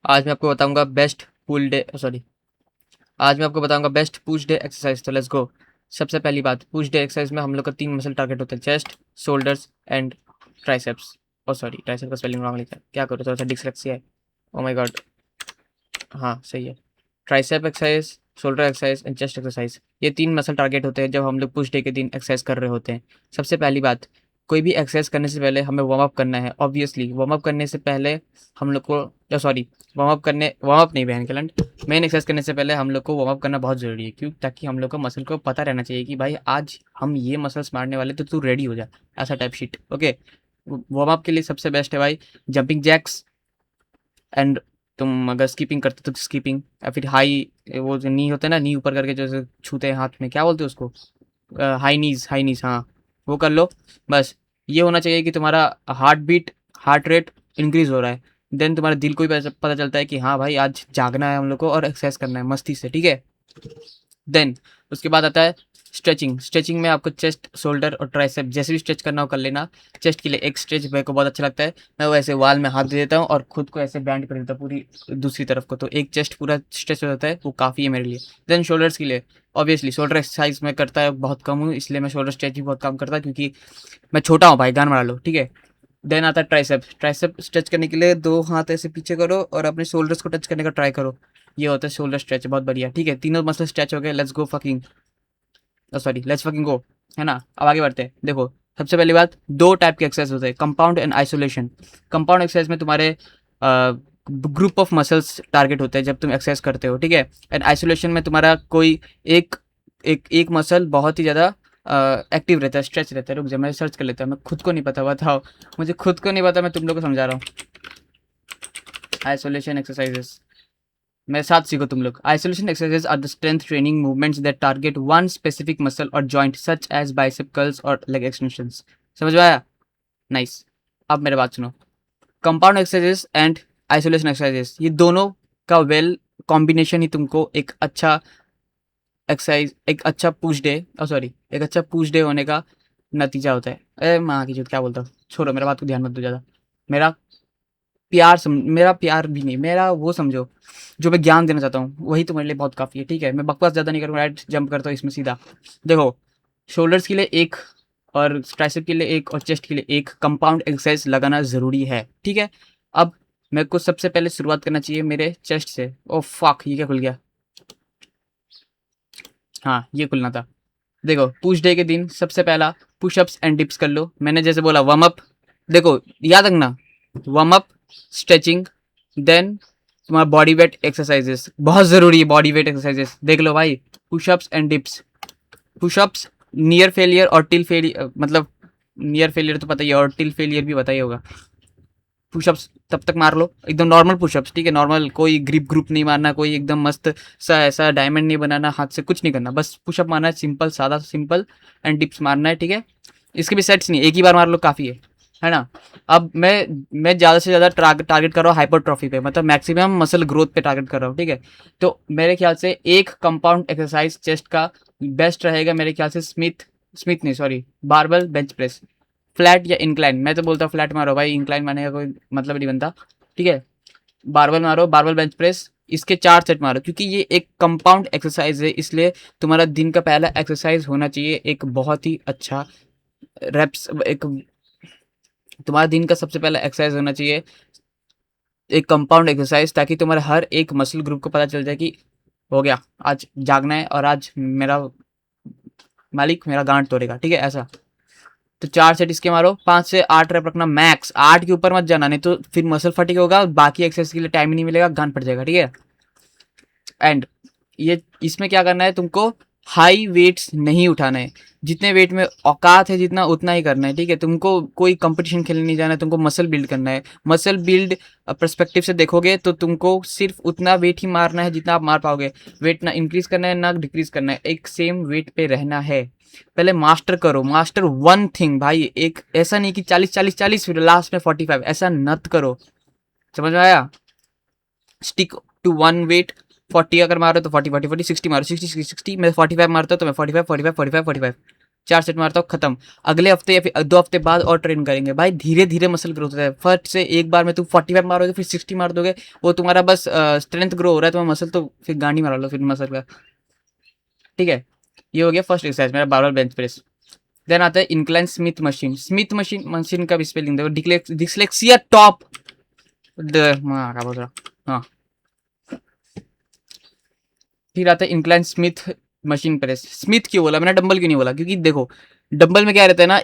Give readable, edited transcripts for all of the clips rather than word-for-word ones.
आज मैं आपको बताऊंगा बेस्ट पुल डे सॉरी आज मैं आपको बताऊंगा बेस्ट पुश डे एक्सरसाइज। तो लेट्स गो। सबसे पहली बात, पुश डे एक्सरसाइज में हम लोग का 3 मसल टारगेट होते हैं, chest, shoulders and triceps. Oh sorry, tricep का स्पेलिंग रॉन्ग लिखा है, क्या करूँ, थोड़ा सा डिसलेक्सिया है। Oh my God. हाँ सही है। Tricep exercise, shoulder exercise and chest exercise, ये 3 मसल टारगेट होते हैं जब हम लोग पुश डे के दिन एक्सरसाइज कर रहे होते हैं। सबसे पहली बात, कोई भी एक्सरसाइज करने से पहले हमें वार्म अप करना है। ऑब्वियसली वार्म अप करने से पहले हम लोग को सॉरी वार्म अप नहीं, बहन के लंड, मेन एक्सरसाइज करने से पहले हम लोग को वार्म अप करना बहुत ज़रूरी है। क्यों? ताकि हम लोग को मसल को पता रहना चाहिए कि भाई आज हम ये मसल्स मारने वाले, तो तू रेडी हो जा, ऐसा type sheet. Okay, warm up के लिए सबसे बेस्ट है भाई जंपिंग जैक्स। एंड तुम अगर स्कीपिंग करते हो तो स्कीपिंग, या फिर हाई, वो जो नी होता है ना, नी ऊपर करके जैसे छूते हैं हाथ में, क्या बोलते हैं उसको, हाई नीज, हाँ, वो कर लो। बस ये होना चाहिए कि तुम्हारा heartbeat, heart rate increase हो रहा है। देन तुम्हारे दिल को भी पता चलता है कि हाँ भाई आज जागना है हम लोग को और एक्सरसाइज करना है मस्ती से, ठीक है। देन उसके बाद आता है स्ट्रेचिंग। स्ट्रेचिंग में आपको चेस्ट, शोल्डर और ट्राइसेप जैसे भी स्ट्रेच करना हो कर लेना। चेस्ट के लिए एक स्ट्रेच मेरे को बहुत अच्छा लगता है, मैं वो ऐसे वाल में हाथ दे देता हूँ और खुद को ऐसे बैंड कर देता हूँ पूरी दूसरी तरफ को, तो एक चेस्ट पूरा स्ट्रेच हो जाता है, वो काफ़ी है मेरे लिए। देन शोल्डर्स के लिए ऑब्वियसली शोल्डर एक्सरसाइज मैं करता है बहुत कम हूँ, इसलिए मैं शोल्डर स्ट्रेच भी बहुत कम करता, क्योंकि मैं छोटा हूँ भाई, गान मारा लो, ठीक है। देन आता है ट्राइसेप। ट्राइसेप स्ट्रेच करने के लिए 2 हाथ ऐसे पीछे करो और अपने शोल्डर्स को टच करने का ट्राई करो। ये होता है शोल्डर स्ट्रेच, बहुत बढ़िया, ठीक है। तीनों मसल स्ट्रेच हो गए, let's go fucking, sorry let's fucking go, है ना। अब आगे बढ़ते हैं। देखो, सबसे पहली बात, 2 टाइप के एक्सरसाइज होते हैं, compound and isolation. Compound exercise में तुम्हारे ग्रुप ऑफ मसल्स टारगेट होते हैं जब तुम एक्सरसाइज करते हो, ठीक है। एंड आइसोलेशन में तुम्हारा कोई एक एक मसल बहुत ही ज़्यादा एक्टिव रहता है, स्ट्रेच रहता है। रुक जा, मैं सर्च कर लेता हूँ, मैं खुद को नहीं पता, बताओ। मुझे खुद को नहीं पता, मैं तुम लोग को समझा रहा हूँ। आइसोलेशन एक्सरसाइजेस, मेरे साथ सीखो तुम लोग। Isolation exercises are the strength training movements that target one specific muscle और joint such as bicep curls और लेग एक्सटेंशंस। समझ में आया? नाइस। अब मेरे बात सुनो। Compound exercises and isolation exercises, ये दोनों का वेल कॉम्बिनेशन ही तुमको एक अच्छा एक्सरसाइज, एक अच्छा पुश डे, सॉरी एक अच्छा पुश डे होने का नतीजा होता है। अरे माँ की चूत, क्या बोलता हूँ, छोड़ो, मेरा बात को ध्यान मत दो ज़्यादा। मेरा मेरा प्यार भी नहीं, मेरा वो समझो, जो मैं ज्ञान देना चाहता हूँ वही तुम्हारे लिए बहुत काफ़ी है, ठीक है। मैं बकवास ज़्यादा नहीं करूँगा, राइट जंप करता हूँ इसमें सीधा। देखो, शोल्डर्स के लिए एक, और ट्राइसेप के लिए एक, और चेस्ट के लिए एक कंपाउंड एक्सरसाइज लगाना ज़रूरी है, ठीक है। अब मेरे को सबसे पहले शुरुआत करना चाहिए मेरे चेस्ट से। ओ फक, ये क्या खुल गया? हाँ, ये खुलना था। देखो, पुश डे के दिन सबसे पहला पुशअप्स एंड डिप्स कर लो। मैंने जैसे बोला वार्म अप, देखो याद रखना, वार्म अप, स्ट्रेचिंग, देन तुम्हारा बॉडी वेट एक्सरसाइजेस, बहुत ज़रूरी है बॉडी वेट एक्सरसाइजेस, देख लो भाई। Pushups and dips. Pushups near failure और टिल फेलियर, मतलब नियर फेलियर तो पता ही है, और टिल फेलियर भी पता ही होगा। पुशअप्स तब तक मार लो, एकदम नॉर्मल पुशअप्स, ठीक है, नॉर्मल, कोई ग्रिप ग्रुप नहीं मारना, कोई एकदम मस्त सा ऐसा डायमंड नहीं बनाना, हाथ से कुछ नहीं करना, बस पुशअप मारना है, सिंपल सादा सिंपल। एंड डिप्स मारना है, ठीक है। इसके भी सेट्स नहीं, एक ही बार मार लो काफ़ी है ना। अब मैं ज़्यादा से ज़्यादा टारगेट कर रहा हूँ हाइपरट्रॉफी पे, मतलब मैक्सिमम मसल ग्रोथ पे टारगेट कर रहा हूँ, ठीक है। तो मेरे ख्याल से एक कंपाउंड एक्सरसाइज चेस्ट का बेस्ट रहेगा मेरे ख्याल से, स्मिथ स्मिथ नहीं sorry barbell bench press. Flat या इंक्लाइन, मैं तो बोलता हूँ फ्लैट मारो भाई, इंक्लाइन मारने का कोई मतलब नहीं बनता, ठीक है। बारबल मारो, बारबल बेंच प्रेस, इसके 4 सेट मारो, क्योंकि ये एक कंपाउंड एक्सरसाइज है, इसलिए तुम्हारा दिन का पहला एक्सरसाइज होना चाहिए एक बहुत ही अच्छा रेप्स, एक तुम्हारा दिन का सबसे पहला एक्सरसाइज होना चाहिए एक कंपाउंड एक्सरसाइज, ताकि तुम्हारे हर एक मसल ग्रुप को पता चल जाए कि हो गया, आज जागना है और आज मेरा मालिक मेरा गांड तोड़ेगा, ठीक है, ऐसा। तो 4 सेट इसके मारो, 5 से 8 रैप रखना मैक्स, 8 के ऊपर मत जाना, नहीं तो फिर मसल फटीग होगा, बाकी एक्सरसाइज के लिए टाइम ही नहीं मिलेगा, गांड फट जाएगा, ठीक है। एंड ये इसमें क्या करना है तुमको, हाई वेट्स नहीं उठाना है, जितने वेट में औकात है जितना उतना ही करना है, ठीक है। तुमको कोई कंपटीशन खेलने नहीं जाना है, तुमको मसल बिल्ड करना है। मसल बिल्ड पर्सपेक्टिव से देखोगे तो तुमको सिर्फ उतना वेट ही मारना है जितना आप मार पाओगे। वेट ना इंक्रीज करना है ना डिक्रीज करना है, एक सेम वेट पे रहना है। पहले मास्टर करो, मास्टर वन थिंग भाई, एक ऐसा नहीं कि 40 40 40 फिर लास्ट में 45, ऐसा नत करो, समझ में आया। Stick to one wait. 40 अगर मारो तो 40 40 40, 60 मारो, 60 60 60, मैं 45 मारता हूँ तो मैं 45 45 45 45। 4 सेट मारता हूँ, खत्म। अगले हफ्ते या फिर 2 हफ्ते बाद और ट्रेन करेंगे भाई। धीरे धीरे मसल ग्रोथ होता है। फर्स्ट से एक बार में तुम 45 मारोगे, फिर 60 मार दोगे, वो तुम्हारा बस स्ट्रेंथ ग्रो हो रहा है, तुम्हारा मसल तो फिर गांडी मार लो फिर मसल का। ठीक है, ये हो गया फर्स्ट एक्सरसाइज मेरा बारबल बेंच प्रेस। देन आता है incline Smith machine. Smith machine machine का भी स्पेलिंग देखो, डिसलेक्सिया टॉप क्या बोल रहा। हाँ, फिर आता है incline Smith machine press. Smith क्यों बोला मैंने, डंबल क्यों नहीं बोला? क्योंकि देखो डंबल में क्या रहता है ना,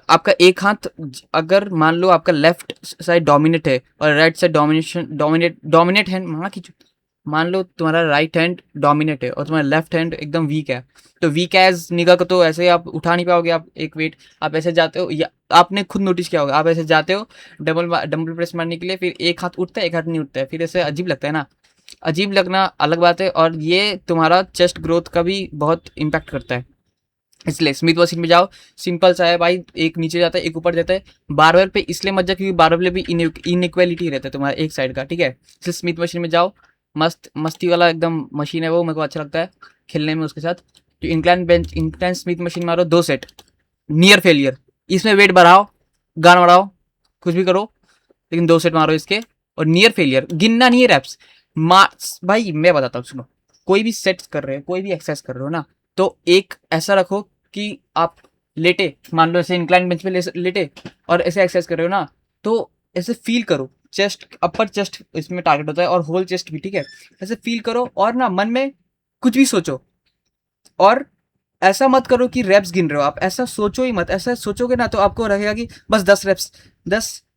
आपका एक हाथ, अगर मान लो आपका लेफ्ट साइड डोमिनेट है और राइट साइड डोमिनेट हैंड, मान लो तुम्हारा राइट हैंड डोमिनेट है और तुम्हारा लेफ्ट हैंड एकदम वीक है, तो वीक एज निगाह को तो ऐसे ही आप उठा नहीं पाओगे। आप एक वेट, आप ऐसे जाते हो, या आपने खुद नोटिस किया होगा, आप ऐसे जाते हो डंबल प्रेस मारने के लिए, फिर एक हाथ उठता है एक हाथ नहीं उठता है, फिर ऐसे अजीब लगता है ना। अजीब लगना अलग बात है, और ये तुम्हारा चेस्ट ग्रोथ का भी बहुत इम्पैक्ट करता है। इसलिए स्मिथ मशीन में जाओ, सिंपल सा है भाई, एक नीचे जाता है एक ऊपर जाता है। बारबेल पे इसलिए मत जाओ क्योंकि बारबेल पे भी इनइक्वालिटी रहता है तुम्हारा एक साइड का, ठीक है। इसलिए स्मिथ मशीन में जाओ, मस्त मस्ती वाला एकदम मशीन है वो, मेरे को अच्छा लगता है खेलने में उसके साथ। तो इंक्लाइन स्मिथ मशीन मारो 2 सेट, नियर फेलियर। इसमें वेट बढ़ाओ, गान बढ़ाओ, कुछ भी करो, लेकिन 2 सेट मारो इसके। और नियर फेलियर गिनना नहीं है रैप्स, भाई मैं बताता हूँ सुनो। कोई भी सेट कर रहे हो, कोई भी एक्सरसाइज कर रहे हो ना, तो एक ऐसा रखो कि आप लेटे, मान लो ऐसे इंक्लाइन बेंच पे लेटे और ऐसे एक्सरसाइज कर रहे हो ना, तो ऐसे फील करो, चेस्ट अपर चेस्ट इसमें टारगेट होता है और होल चेस्ट भी, ठीक है। ऐसे फील करो और ना मन में कुछ भी सोचो, और ऐसा मत करो कि रेप्स गिन रहे हो, आप ऐसा सोचो ही मत। ऐसा सोचोगे ना तो आपको रहेगा कि बस 10 रेप्स,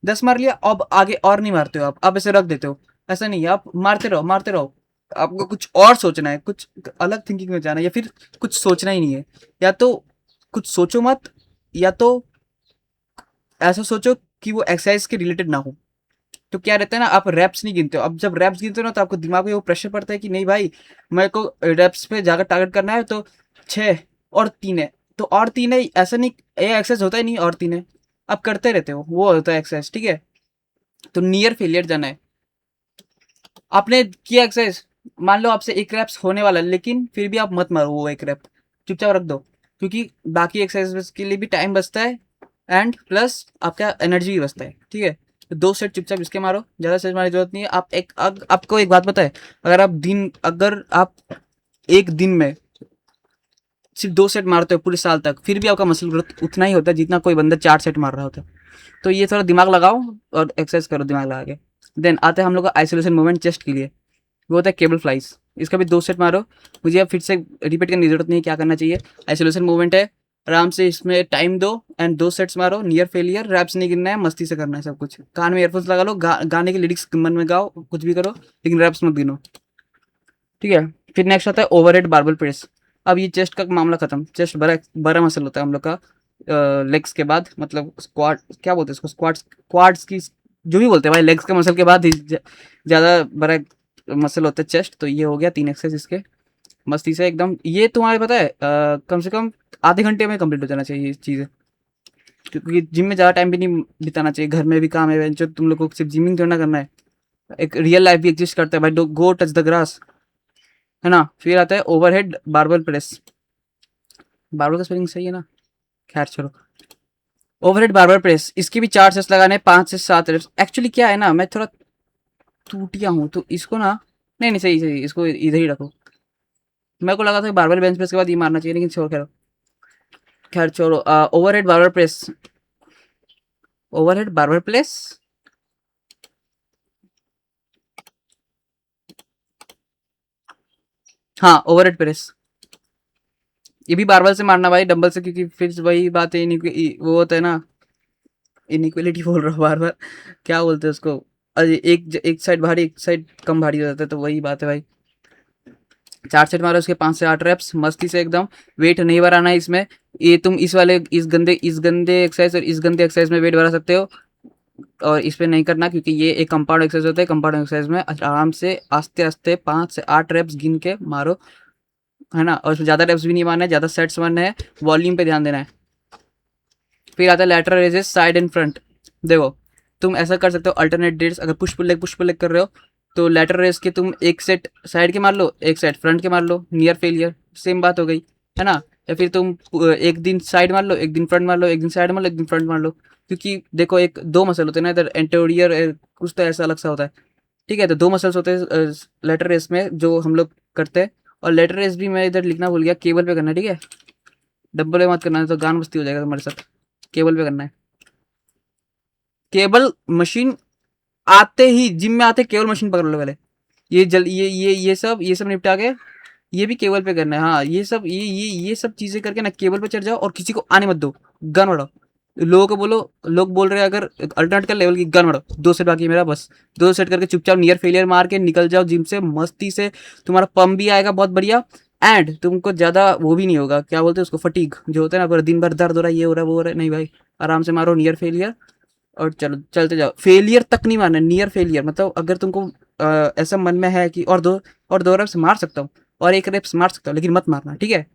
10 मार लिया, अब आगे और नहीं मारते हो आप ऐसे रख देते हो। ऐसा नहीं है, आप मारते रहो मारते रहो। आपको कुछ और सोचना है, कुछ अलग थिंकिंग में जाना है, या फिर कुछ सोचना ही नहीं है। या तो कुछ सोचो मत, या तो ऐसा सोचो कि वो एक्सरसाइज के रिलेटेड ना हो। तो क्या रहता है ना, आप रैप्स नहीं गिनते हो। अब जब रैप्स गिनते हो ना, तो आपको दिमाग में वो प्रेशर पड़ता है कि नहीं भाई, मेरे को रैप्स पे जाकर टारगेट करना है, तो 6 और 3 है, तो और 3 है, ऐसा नहीं, ये एक्सरसाइज होता ही नहीं और 3 है, आप करते रहते हो, वो होता है एक्सरसाइज, ठीक है। तो नियर फेलियर जाना है। आपने किया एक्सरसाइज, मान लो आपसे एक रैप्स होने वाला है, लेकिन फिर भी आप मत मारो वो एक रैप, चुपचाप रख दो, क्योंकि बाकी एक्सरसाइज के लिए भी टाइम बचता है, एंड प्लस आपका एनर्जी भी बचता है, ठीक है। तो 2 सेट चुपचाप इसके मारो, ज़्यादा सेट मारने की जरूरत नहीं है। आप आपको एक बात पता है, अगर आप एक दिन में सिर्फ 2 सेट मारते हो पूरे साल तक, फिर भी आपका मसल ग्रोथ उतना ही होता है जितना कोई बंदा 4 सेट मार रहा होता है। तो ये थोड़ा दिमाग लगाओ और एक्सरसाइज करो दिमाग लगा के। देन आते हैं हम लोग का आइसोलेशन मूवमेंट चेस्ट के लिए, वो होता है केबल फ्लाइज। इसका भी 2 सेट मारो, मुझे अब फिर से रिपीट करने की जरूरत नहीं है क्या करना चाहिए। आइसोलेशन मूवमेंट है, आराम से इसमें टाइम दो एंड 2 सेट्स मारो, नियर फेलियर, रैप्स नहीं गिनना है, मस्ती से करना है सब कुछ। कान में एयरफोन्स लगा लो, गाने के लिरिक्स मन में गाओ, कुछ भी करो, लेकिन रैप्स मत गिनो, ठीक है। फिर नेक्स्ट आता है ओवरहेड बारबल प्रेस। अब ये चेस्ट का मामला खत्म, चेस्ट बड़ा बड़ा मसल होता है हम लोग का लेग्स के बाद, मतलब स्क्वाट क्या बोलते हैं इसको, क्वाड्स की जो भी बोलते हैं भाई, लेग्स के मसल के बाद ज़्यादा बड़ा मसल होता है चेस्ट। तो ये हो गया 3 एक्सरसाइज इसके, मस्ती से एकदम। ये तुम्हारे पता है कम से कम आधे घंटे में कंप्लीट हो जाना चाहिए ये चीज़ें, क्योंकि जिम में ज़्यादा टाइम भी नहीं बिताना चाहिए, घर में भी काम है जो, तुम लोग को सिर्फ जिमिंग थोड़ा ना करना है, एक रियल लाइफ भी एग्जिस्ट करता है भाई, गो टच द ग्रास, है ना। फिर आता है ओवरहेड बारबल प्रेस। बारबल का स्पेलिंग सही है ना, खैर छोड़ो। ओवरहेड बारबल प्रेस, इसके भी 4 सेट्स लगाने, 5 से 7 रेप्स। एक्चुअली क्या है ना, मैं थोड़ा टूटिया हूँ, तो इसको ना, नहीं नहीं सही सही, इसको इधर ही रखो। मेरे को लगा था बारबल बेंच प्रेस के बाद ये मारना चाहिए, लेकिन छोड़, खैर खैर छोड़ो। Overhead barbell press, overhead barbell press, हाँ ओवरहेड प्रेस। ये भी बारबल से मारना भाई, डंबल से, क्योंकि फिर वही बात है, वो होता है ना, इनइक्वलिटी बोल रहा हूँ बार बार, क्या बोलते हैं उसको, अरे एक साइड भारी एक साइड कम भारी हो जाता है, तो वही बात है भाई। 4 सेट मारो, उसके 5 से 8 रेप्स, मस्ती से एकदम। वेट नहीं बढ़ाना है इसमें, ये तुम इस गंदे एक्सरसाइज और इस गंदे एक्सरसाइज में वेट बढ़ा सकते हो, और इस पे नहीं करना, क्योंकि ये एक कंपाउंड एक्सरसाइज होता है। कंपाउंड एक्सरसाइज में आराम से आस्ते आस्ते 5 से 8 रेप्स गिन के मारो, है ना। और उसमें ज़्यादा रेप्स भी नहीं मारना है, ज़्यादा सेट्स मारना है, वॉल्यूम पे ध्यान देना है। फिर आता है lateral raises side and front. देखो तुम ऐसा कर सकते हो अल्टरनेट डेट्स, अगर पुश पुल लेग कर रहे हो, तो लैटरल रेस के तुम एक सेट साइड के मार लो, एक सेट फ्रंट के मार लो, नियर फेलियर, सेम बात हो गई, है ना। या फिर तुम एक दिन साइड मार लो, एक दिन फ्रंट मार लो, एक दिन साइड मार लो, एक दिन फ्रंट मार लो। क्योंकि देखो एक दो मसल होते हैं ना, इधर एंटीरियर कुछ तो ऐसा अलग सा होता है, ठीक है। तो दो मसल्स होते हैं लेटर रेस में जो हम लोग करते हैं। और लेटर रेस भी मैं इधर लिखना भूल गया, केबल पे करना है, ठीक है। डब्बल पे मत करना है तो गान बस्ती हो जाएगा तुम्हारे साथ। केबल पे करना है। केबल मशीन आते ही जिम में आते केबल मशीन पकड़ लो पहले। ये सब निपटा के ये भी केबल पे करना है। हाँ, ये सब चीजें करके ना केबल पे चढ़ जाओ और किसी को आने मत दो। गन उड़ाओ। लोगों को बोलो, लोग बोल रहे हैं अगर अल्टरनेट का लेवल की गन उड़ाओ। 2 सेट बाकी है मेरा, बस 2 सेट करके चुपचाप नियर फेलियर मार के निकल जाओ जिम से मस्ती से। तुम्हारा पम्प भी आएगा बहुत बढ़िया। एंड तुमको ज्यादा वो भी नहीं होगा, क्या बोलते हैं उसको, फटीग जो होता है ना, पूरा दिन भर दर्द हो रहा है, ये हो रहा है, वो हो रहा है, नहीं भाई। आराम से मारो नियर फेलियर और चलो चलते जाओ। फेलियर तक नहीं मारना, नियर फेलियर। मतलब अगर तुमको ऐसा मन में है कि और दो रेप्स मार सकता हूँ और एक रेप्स मार सकता हूँ, लेकिन मत मारना, ठीक है।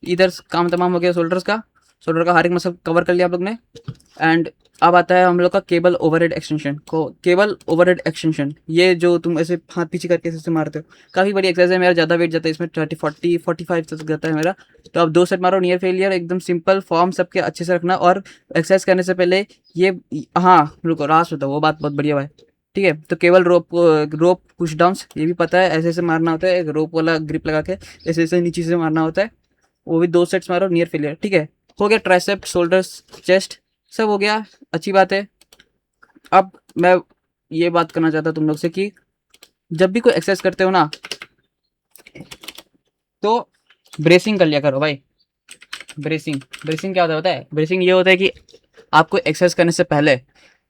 इधर काम तमाम हो गया शोल्डर्स का। शोल्डर का हर एक मसल कवर कर लिया आप लोग ने। एंड अब आता है हम लोग का केबल ओवरहेड एक्सटेंशन को। केबल ओवरहेड एक्सटेंशन, ये जो तुम ऐसे हाथ पीछे करके ऐसे मारते हो, काफ़ी बड़ी एक्सरसाइज है। मेरा ज़्यादा वेट जाता है इसमें, 30 40 45 तक जाता है मेरा। तो अब 2 सेट मारो नियर फेलियर, एकदम सिंपल फॉर्म सबके अच्छे से रखना। और एक्सरसाइज करने से पहले ये, हाँ रुको रास होता है वो बात बहुत बढ़िया भाई, ठीक है। तो केवल रोप पुश डाउन्स ये भी पता है, ऐसे ऐसे मारना होता है, एक रोप वाला ग्रिप लगा के ऐसे ऐसे नीचे से मारना होता है। वो भी 2 सेट्स मारो नियर फेलियर, ठीक है। हो गया ट्राइसेप, शोल्डर्स, चेस्ट, सब हो गया, अच्छी बात है। अब मैं ये बात करना चाहता तुम लोग से कि जब भी कोई एक्सरसाइज करते हो ना, तो ब्रेसिंग कर लिया करो भाई। ब्रेसिंग ब्रेसिंग क्या होता है? ब्रेसिंग ये होता है कि आपको एक्सरसाइज करने से पहले,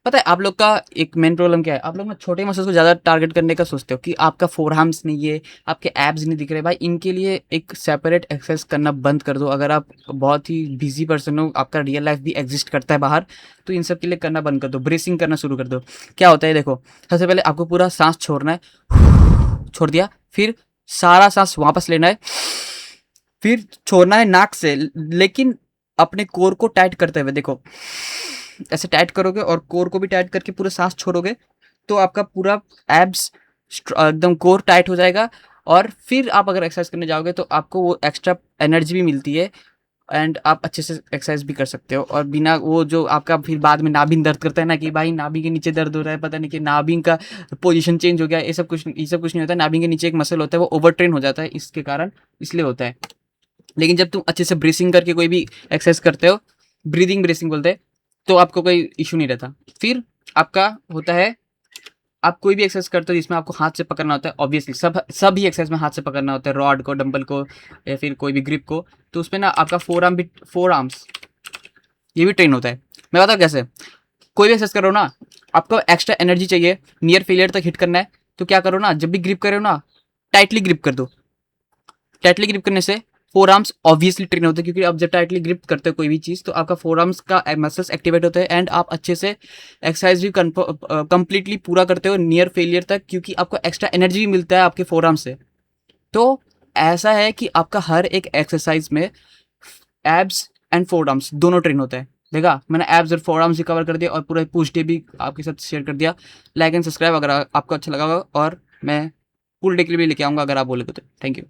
पता है आप लोग का एक मेन प्रॉब्लम क्या है, आप लोग ना छोटे मसल्स को ज़्यादा टारगेट करने का सोचते हो कि आपका फोर आर्म्स नहीं है, आपके एब्स नहीं दिख रहे। भाई इनके लिए एक सेपरेट एक्सरसाइज करना बंद कर दो। अगर आप बहुत ही बिजी पर्सन हो, आपका रियल लाइफ भी एग्जिस्ट करता है बाहर, तो इन सब के लिए करना बंद कर दो, ब्रेसिंग करना शुरू कर दो। क्या होता है देखो, सबसे पहले आपको पूरा सांस छोड़ना है, छोड़ दिया, फिर सारा सांस वापस लेना है, फिर छोड़ना है नाक से, लेकिन अपने कोर को टाइट करते हुए। देखो ऐसे टाइट करोगे और कोर को भी टाइट करके पूरा सांस छोड़ोगे, तो आपका पूरा एब्स एकदम कोर टाइट हो जाएगा। और फिर आप अगर एक्सरसाइज करने जाओगे तो आपको वो एक्स्ट्रा एनर्जी भी मिलती है, एंड आप अच्छे से एक्सरसाइज भी कर सकते हो। और बिना वो जो आपका फिर बाद में नाभिन दर्द करता है ना कि भाई नाभि के नीचे दर्द हो रहा है, पता नहीं कि नाभिन का पोजीशन चेंज हो गया, ये सब कुछ नहीं होता। नाभिन के नीचे एक मसल होता है, वो ओवर ट्रेन हो जाता है इसके कारण, इसलिए होता है। लेकिन जब तुम अच्छे से ब्रीसिंग करके कोई भी एक्सरसाइज करते हो, ब्रीदिंग ब्रीसिंग बोलते हैं, तो आपको कोई इशू नहीं रहता। फिर आपका होता है, आप कोई भी एक्सरसाइज करते हो जिसमें आपको हाथ से पकड़ना होता है, ऑब्वियसली सब ही एक्सरसाइज में हाथ से पकड़ना होता है, रॉड को, डंबल को, या फिर कोई भी ग्रिप को। तो उसमें ना आपका फोर आर्म्स ये भी ट्रेन होता है। मैं बताऊँ कैसे। कोई भी एक्सरसाइज करो ना, आपको एक्स्ट्रा एनर्जी चाहिए, नियर फेलियर तक हिट करना है, तो क्या करो ना, जब भी ग्रिप करो ना, टाइटली ग्रिप कर दो। टाइटली ग्रिप करने से फोर आर्म्स ऑब्वियसली ट्रेन होते हैं, क्योंकि आप जब टाइटली ग्रिप करते हो कोई भी चीज़, तो आपका फोर आर्म्स का मसल्स एक्टिवेट होते हैं, एंड आप अच्छे से एक्सरसाइज भी कंप्लीटली पूरा करते हो नियर फेलियर तक, क्योंकि आपको एक्स्ट्रा एनर्जी भी मिलता है आपके फोर आर्म्स से। तो ऐसा है कि आपका हर एक एक्सरसाइज में एब्स एंड फोर आर्म्स दोनों ट्रेन होते हैं। देखा मैंने एब्स और फोर आर्म्स भी कवर कर दिया, और पूरा पुश डे भी आपके साथ शेयर कर दिया। लाइक एंड सब्सक्राइब अगर आपको अच्छा लगा होगा, और मैं फुल डे के लिए भी लेके आऊँगा अगर आप बोले तो। Thank you.